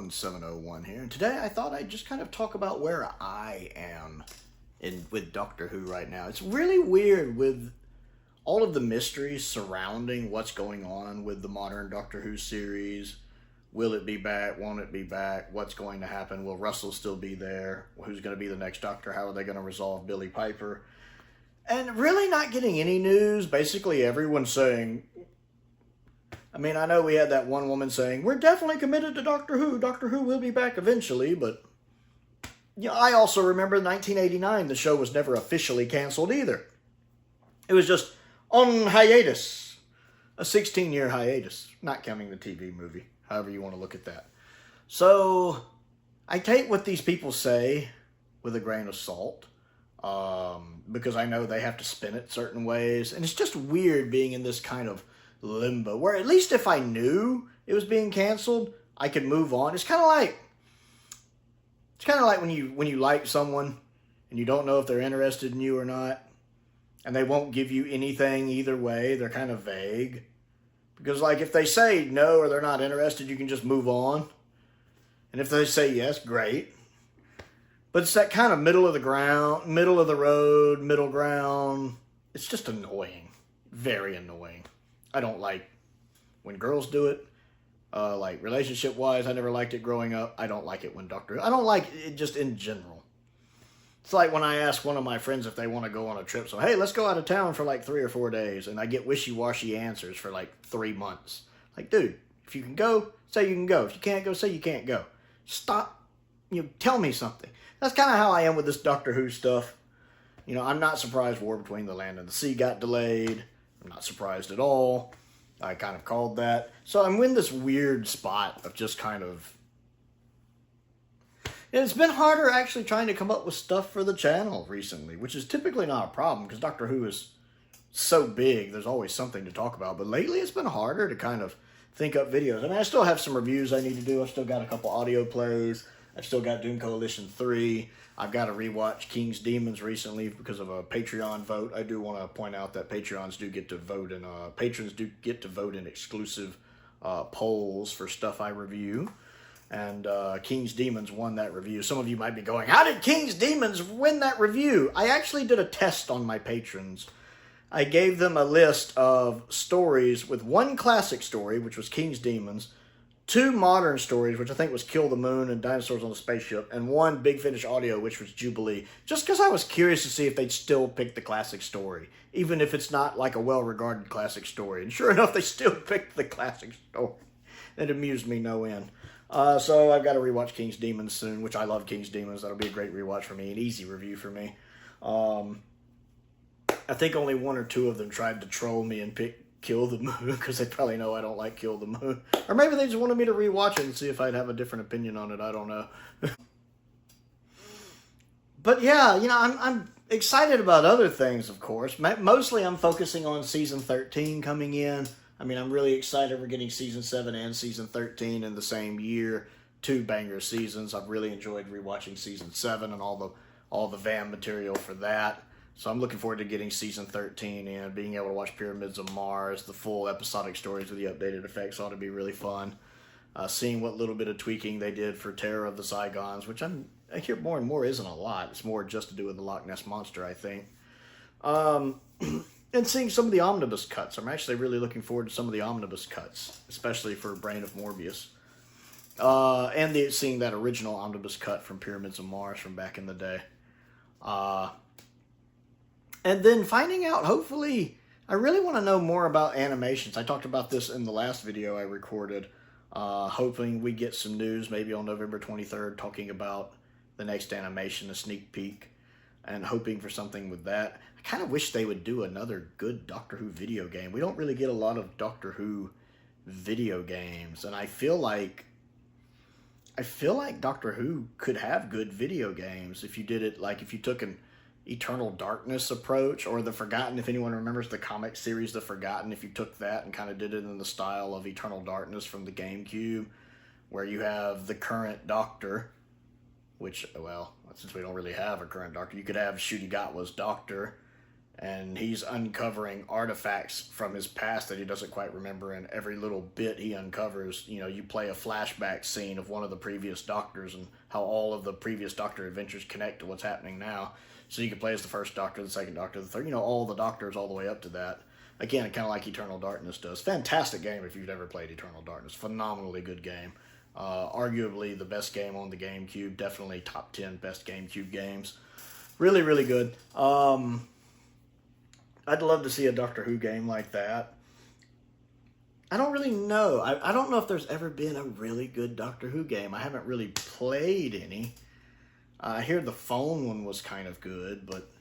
1701 here, and today I thought I'd just kind of talk about where I am with Doctor Who right now. It's really weird with all of the mysteries surrounding what's going on with the modern Doctor Who series. Will it be back? Won't it be back? What's going to happen? Will Russell still be there? Who's going to be the next Doctor? How are they going to resolve Billie Piper? And really not getting any news. Basically everyone's saying, I mean, I know we had that one woman saying, we're definitely committed to Doctor Who. Doctor Who will be back eventually, but you know, I also remember in 1989, the show was never officially canceled either. It was just on hiatus. A 16-year hiatus, not counting the TV movie, however you want to look at that. So, I take what these people say with a grain of salt, because I know they have to spin it certain ways, and it's just weird being in this kind of limbo, where at least if I knew it was being canceled, I could move on. It's kind of like when you like someone and you don't know if they're interested in you or not, and they won't give you anything either way. They're kind of vague, because like if they say no or they're not interested, you can just move on, and if they say yes, great. But it's that kind of middle of the road, middle ground. It's just annoying, very annoying. I don't like when girls do it. Like relationship-wise, I never liked it growing up. I don't like it when I don't like it just in general. It's like when I ask one of my friends if they want to go on a trip. So, hey, let's go out of town for like 3 or 4 days. And I get wishy-washy answers for like 3 months. Like, dude, if you can go, say you can go. If you can't go, say you can't go. Stop. Tell me something. That's kind of how I am with this Doctor Who stuff. I'm not surprised War Between the Land and the Sea got delayed. I'm not surprised at all. I kind of called that. So I'm in this weird spot of just kind of... And it's been harder actually trying to come up with stuff for the channel recently, which is typically not a problem because Doctor Who is so big, there's always something to talk about. But lately it's been harder to kind of think up videos. I mean, I still have some reviews I need to do. I've still got a couple audio plays. I've still got Doom Coalition 3. I've got to rewatch King's Demons recently because of a Patreon vote. I do want to point out that patrons do get to vote, and patrons do get to vote in exclusive polls for stuff I review. And King's Demons won that review. Some of you might be going, how did King's Demons win that review? I actually did a test on my patrons. I gave them a list of stories with one classic story, which was King's Demons, 2 modern stories, which I think was Kill the Moon and Dinosaurs on the Spaceship, and 1 Big Finish audio, which was Jubilee, just because I was curious to see if they'd still pick the classic story, even if it's not like a well-regarded classic story. And sure enough, they still picked the classic story. It amused me no end. So I've got to rewatch King's Demons soon, which I love King's Demons. That'll be a great rewatch for me, an easy review for me. I think only 1 or 2 of them tried to troll me and pick Kill the Moon, because they probably know I don't like Kill the Moon. Or maybe they just wanted me to rewatch it and see if I'd have a different opinion on it. I don't know. But yeah, I'm excited about other things, of course. Mostly I'm focusing on Season 13 coming in. I mean, I'm really excited we're getting Season 7 and Season 13 in the same year. 2 banger seasons. I've really enjoyed rewatching Season 7 and all the Van material for that. So I'm looking forward to getting Season 13 and being able to watch Pyramids of Mars. The full episodic stories with the updated effects ought to be really fun. Seeing what little bit of tweaking they did for Terror of the Saigons, which I hear more and more isn't a lot. It's more just to do with the Loch Ness Monster, I think. And seeing some of the omnibus cuts. I'm actually really looking forward to some of the omnibus cuts, especially for Brain of Morbius. And seeing that original omnibus cut from Pyramids of Mars from back in the day. And then finding out, hopefully, I really want to know more about animations. I talked about this in the last video I recorded. Hoping we get some news maybe on November 23rd talking about the next animation, a sneak peek. And hoping for something with that. I kind of wish they would do another good Doctor Who video game. We don't really get a lot of Doctor Who video games. And I feel like Doctor Who could have good video games if you did it, like if you took an Eternal Darkness approach, or The Forgotten, if anyone remembers the comic series The Forgotten, if you took that and kind of did it in the style of Eternal Darkness from the GameCube, where you have the current Doctor, which, well, since we don't really have a current Doctor, you could have Ncuti Gatwa's Doctor, and he's uncovering artifacts from his past that he doesn't quite remember, and every little bit he uncovers, you know, you play a flashback scene of one of the previous Doctors and how all of the previous Doctor adventures connect to what's happening now. So you can play as the first Doctor, the second Doctor, the third, you know, all the Doctors all the way up to that. Again, kind of like Eternal Darkness does. Fantastic game if you've never played Eternal Darkness. Phenomenally good game. Arguably the best game on the GameCube. Definitely top 10 best GameCube games. Really, really good. I'd love to see a Doctor Who game like that. I don't really know. I don't know if there's ever been a really good Doctor Who game. I haven't really played any. I hear the phone one was kind of good, but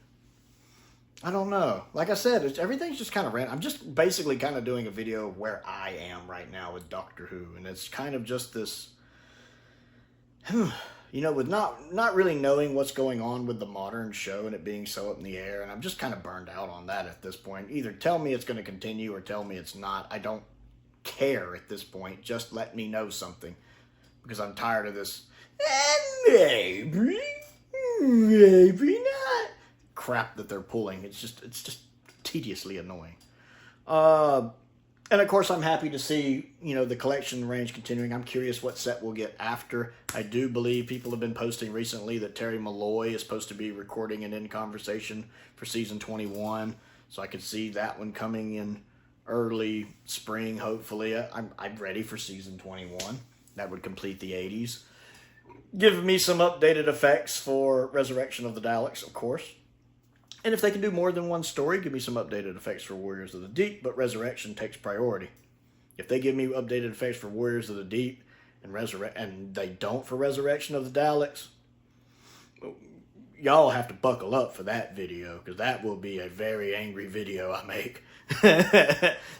I don't know. Like I said, everything's just kind of random. I'm just basically kind of doing a video of where I am right now with Doctor Who, and it's kind of just this, you know, with not really knowing what's going on with the modern show and it being so up in the air, and I'm just kind of burned out on that at this point. Either tell me it's going to continue or tell me it's not. I don't care at this point. Just let me know something, because I'm tired of this, maybe not crap that they're pulling. It's just tediously annoying. And of course, I'm happy to see, you know, the collection range continuing. I'm curious what set we'll get after. I do believe people have been posting recently that Terry Malloy is supposed to be recording an In Conversation for season 21. So I could see that one coming in early spring, hopefully. I'm ready for season 21. That would complete the 80s. Give me some updated effects for Resurrection of the Daleks, of course. And if they can do more than one story, give me some updated effects for Warriors of the Deep, but Resurrection takes priority. If they give me updated effects for Warriors of the Deep and they don't for Resurrection of the Daleks, y'all have to buckle up for that video, because that will be a very angry video I make.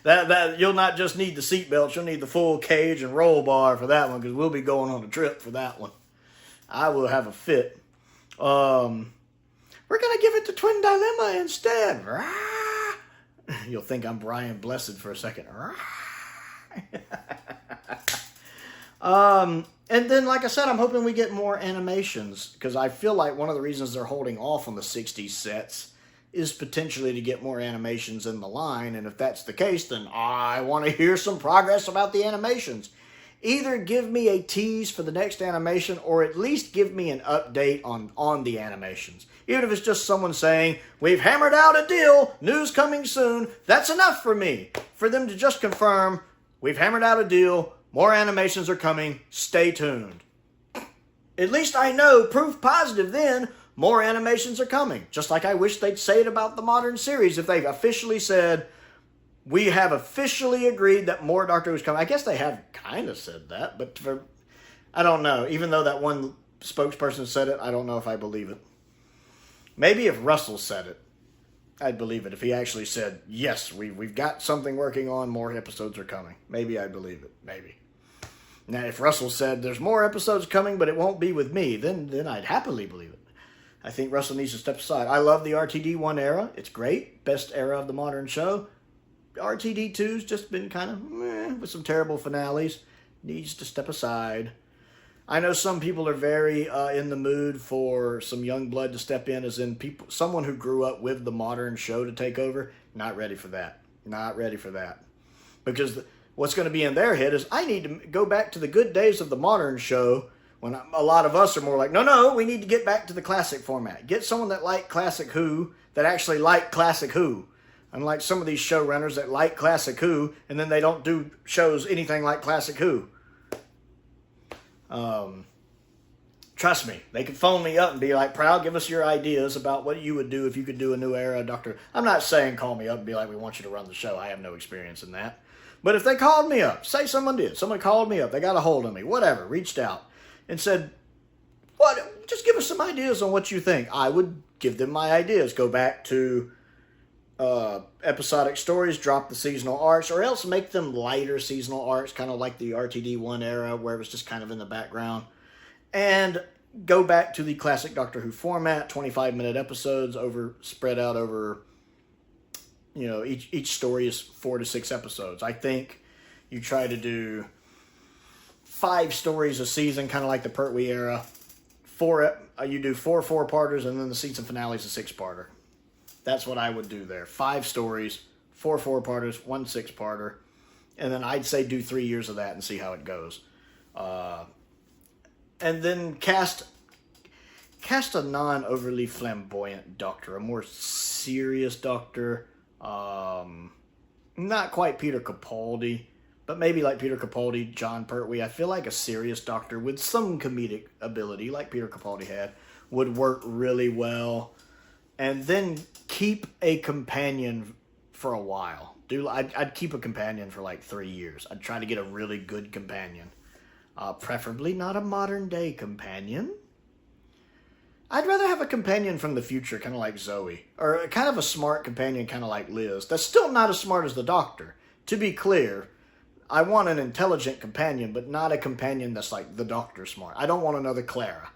that you'll not just need the seatbelt, you'll need the full cage and roll bar for that one, because we'll be going on a trip for that one. I will have a fit. We're going to give it to Twin Dilemma instead. You'll think I'm Brian Blessed for a second. And then, like I said, I'm hoping we get more animations, because I feel like one of the reasons they're holding off on the 60s sets is potentially to get more animations in the line. And if that's the case, then I want to hear some progress about the animations. Either give me a tease for the next animation, or at least give me an update on the animations. Even if it's just someone saying, we've hammered out a deal, news coming soon, that's enough for me. For them to just confirm, we've hammered out a deal, more animations are coming, stay tuned. At least I know, proof positive then, more animations are coming. Just like I wish they'd say it about the modern series. If they've officially said, we have officially agreed that more Doctor Who's coming. I guess they have kind of said that, but I don't know. Even though that one spokesperson said it, I don't know if I believe it. Maybe if Russell said it, I'd believe it. If he actually said, yes, we've got something working on, more episodes are coming. Maybe I'd believe it. Maybe. Now, if Russell said, there's more episodes coming, but it won't be with me, then I'd happily believe it. I think Russell needs to step aside. I love the RTD1 era. It's great. Best era of the modern show. RTD2's just been kind of meh, with some terrible finales. Needs to step aside. I know some people are very in the mood for some young blood to step in, as in someone who grew up with the modern show to take over. Not ready for that. Not ready for that. Because what's going to be in their head is, I need to go back to the good days of the modern show, when a lot of us are more like, no, we need to get back to the classic format. Get someone that liked Classic Who, that actually liked Classic Who. Unlike some of these showrunners that like Classic Who, and then they don't do shows anything like Classic Who. Trust me, they could phone me up and be like, Prowl, give us your ideas about what you would do if you could do a new era Doctor. I'm not saying call me up and be like, we want you to run the show. I have no experience in that. But if they called me up, say someone did. Someone called me up, they got a hold of me, whatever, reached out and said, what? Just give us some ideas on what you think. I would give them my ideas. Go back to episodic stories, drop the seasonal arcs, or else make them lighter seasonal arcs, kind of like the RTD1 era, where it was just kind of in the background. And go back to the classic Doctor Who format, 25-minute episodes spread out over, you know, each story is 4 to 6 episodes. I think you try to do 5 stories a season, kind of like the Pertwee era. You do 4 4-parters, and then the season finale is a 6-parter. That's what I would do there. 5 stories, 4 4-parters, 1 6-parter. And then I'd say do 3 years of that and see how it goes. And then cast a non-overly flamboyant doctor, a more serious doctor. Not quite Peter Capaldi, but maybe like Peter Capaldi, John Pertwee. I feel like a serious doctor with some comedic ability, like Peter Capaldi had, would work really well. And then keep a companion for a while. I'd keep a companion for like 3 years. I'd try to get a really good companion. Preferably not a modern day companion. I'd rather have a companion from the future, kind of like Zoe. Or kind of a smart companion, kind of like Liz. That's still not as smart as the Doctor. To be clear, I want an intelligent companion, but not a companion that's like the Doctor smart. I don't want another Clara,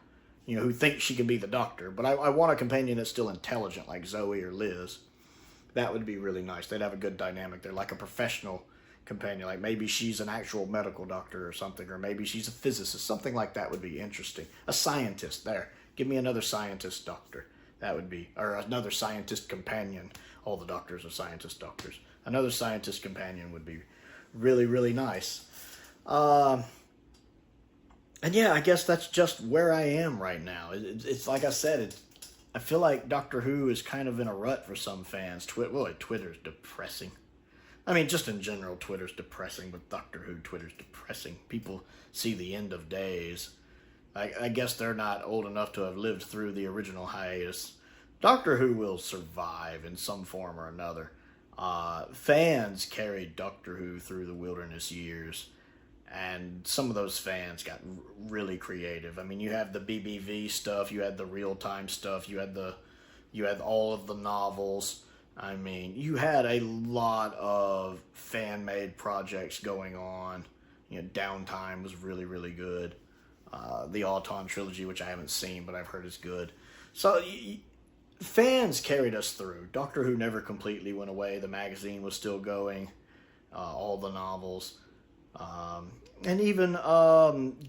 who thinks she can be the Doctor. But I want a companion that's still intelligent, like Zoe or Liz. That would be really nice. They'd have a good dynamic. They're like a professional companion. Like maybe she's an actual medical doctor or something, or maybe she's a physicist. Something like that would be interesting. A scientist, there. Give me another scientist doctor. That would be, or another scientist companion. All the doctors are scientist doctors. Another scientist companion would be really, really nice. And yeah, I guess that's just where I am right now. It's like I said, I feel like Doctor Who is kind of in a rut for some fans. Twitter's depressing. I mean, just in general, Twitter's depressing, but Doctor Who, Twitter's depressing. People see the end of days. I guess they're not old enough to have lived through the original hiatus. Doctor Who will survive in some form or another. Fans carried Doctor Who through the wilderness years, and some of those fans got really creative. I mean, you have the BBV stuff, you had the real-time stuff, you had all of the novels. I mean, you had a lot of fan-made projects going on. Downtime was really, really good. The Auton trilogy, which I haven't seen, but I've heard is good. So, fans carried us through. Doctor Who never completely went away. The magazine was still going. All the novels. And even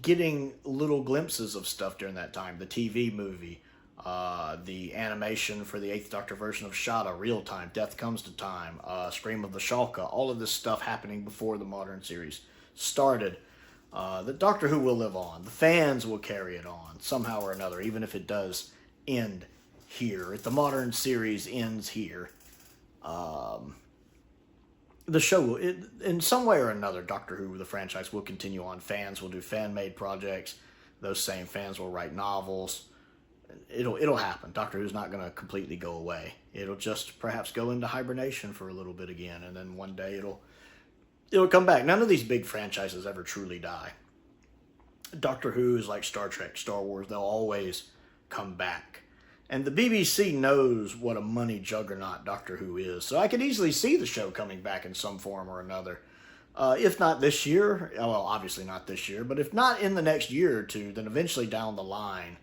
getting little glimpses of stuff during that time. The TV movie. The animation for the 8th Doctor version of Shada, Real Time, Death Comes to Time, Scream of the Shulka. All of this stuff happening before the modern series started. The Doctor Who will live on. The fans will carry it on somehow or another, even if it does end here. If the modern series ends here, the show will, in some way or another, Doctor Who, the franchise, will continue on. Fans will do fan-made projects. Those same fans will write novels. It'll happen. Doctor Who's not going to completely go away. It'll just perhaps go into hibernation for a little bit again, and then one day it'll come back. None of these big franchises ever truly die. Doctor Who is like Star Trek, Star Wars. They'll always come back. And the BBC knows what a money juggernaut Doctor Who is. So I could easily see the show coming back in some form or another. If not this year, well, obviously not this year, but if not in the next year or two, then eventually down the line,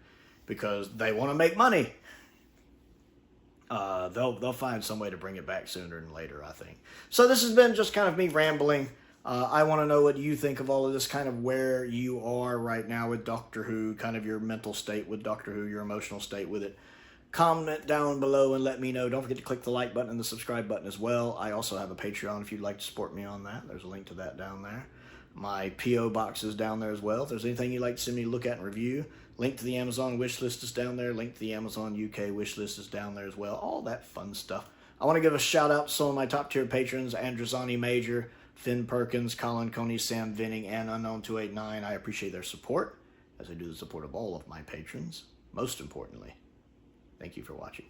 because they want to make money. They'll find some way to bring it back sooner than later, I think. So this has been just kind of me rambling. I want to know what you think of all of this, kind of where you are right now with Doctor Who, kind of your mental state with Doctor Who, your emotional state with it. Comment down below and let me know. Don't forget to click the like button and the subscribe button as well. I also have a Patreon if you'd like to support me on that. There's a link to that down there. My P.O. box is down there as well. If there's anything you'd like to send me to look at and review, link to the Amazon wishlist is down there. Link to the Amazon UK wishlist is down there as well. All that fun stuff. I want to give a shout out to some of my top tier patrons, Androzani Major, Finn Perkins, Colin Coney, Sam Venning, and Unknown289. I appreciate their support, as I do the support of all of my patrons. Most importantly, thank you for watching.